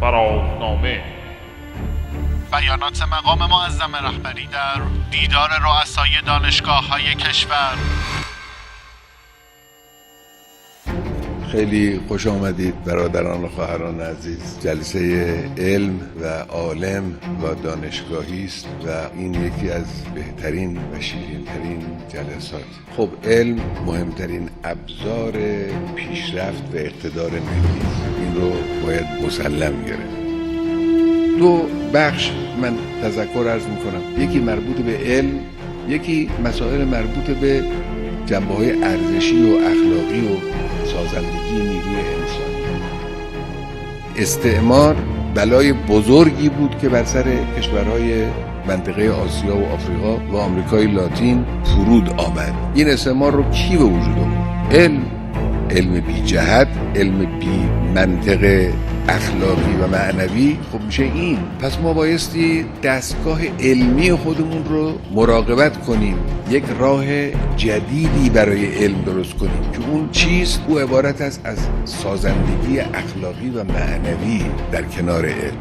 فراخنامه. بیانات مقام معظم رهبری در دیدار رؤسای دانشگاه‌های کشور. خیلی خوش آمدید برادران و خواهران عزیز. جلسه علم و عالم و دانشگاهی است و این یکی از بهترین و شیرین‌ترین جلسات. خب علم مهمترین ابزار پیشرفت و اقتدار ملی است. این رو باید مسلم گرفت. دو بخش من تذکر عرض میکنم، یکی مربوط به علم، یکی مسائل مربوط به جنبه‌های ارزشی و اخلاقی و سازندگی نیروی انسانی. استعمار بلای بزرگی بود که بر سر کشورهای منطقه آسیا و آفریقا و آمریکای لاتین فرود آمد. این استعمار رو کی به وجود آورد؟ علم بی جهت، علم بی منطق اخلاقی و معنوی. خب میشه این. پس ما بایستی دستگاه علمی خودمون رو مراقبت کنیم، یک راه جدیدی برای علم درست کنیم که اون چیست؟ او عبارت است از سازندگی اخلاقی و معنوی در کنار علم.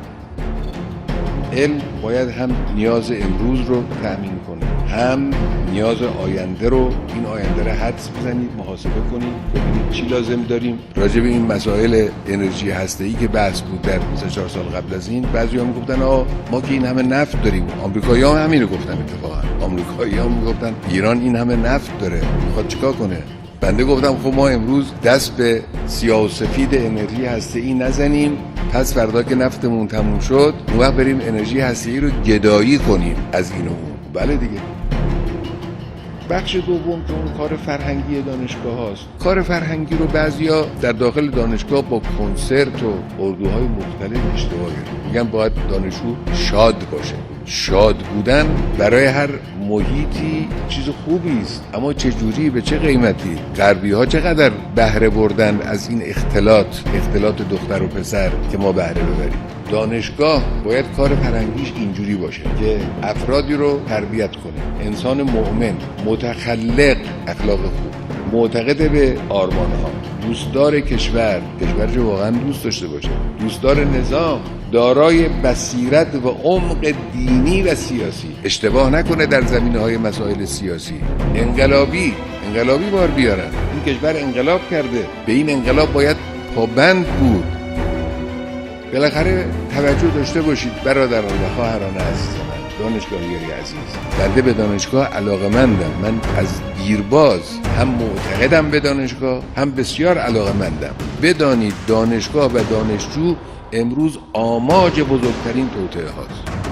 علم باید هم نیاز امروز رو تأمین کنه، هم نیاز آینده رو. این آینده رو حدس بزنید، محاسبه کنید، ببینید چی لازم داریم. راجع به این مسائل انرژی هسته‌ای که بحث بود در 3-4 سال قبل از این، بعضی‌ها میگفتن ما که این همه نفت داریم. آمریکایی‌ها هم همین رو گفتن. اتفاقا آمریکایی‌ها میگفتن ایران این همه نفت داره، میخواد چیکار کنه؟ بنده گفتم خب ما امروز دست به سیاه و سفید انرژی هسته‌ای نزنیم، پس فردا که نفتمون تموم شد اون وقت بریم انرژی هسته‌ای رو گدایی کنیم از این و اون. بله دیگه. بخش دوم که اون کار فرهنگی دانشگاه هاست. کار فرهنگی رو بعضیا در داخل دانشگاه با کنسرت و اردوهای مختلف اشتباه گرفتن. میگن باید دانشجو شاد باشه. شاد بودن برای هر محیطی چیز خوبی است، اما چه جوری، به چه قیمتی؟ غربی ها چقدر بهره بردن از این اختلاط دختر و پسر که ما بهره ببریم. دانشگاه باید کار فرهنگیش اینجوری باشه که افرادی رو تربیت کنه، انسان مؤمن، متخلق، اخلاق خوب، معتقد به آرمان‌ها، دوستدار کشور رو واقعا دوست داشته باشه، دوستدار نظام، دارای بصیرت و عمق دینی و سیاسی، اشتباه نکنه در زمینه‌های مسائل سیاسی، انقلابی بار بیارن. این کشور انقلاب کرده، به این انقلاب باید پابند بود. بالاخره توجه داشته باشید برادران و خواهران عزیز من، دانشگاهیان عزیز. بنده به دانشگاه علاقه‌مندم. من از دیرباز هم معتقدم به دانشگاه، هم بسیار علاقه‌مندم. بدانید دانشگاه و دانشجو امروز آماج بزرگترین توطئه هاست.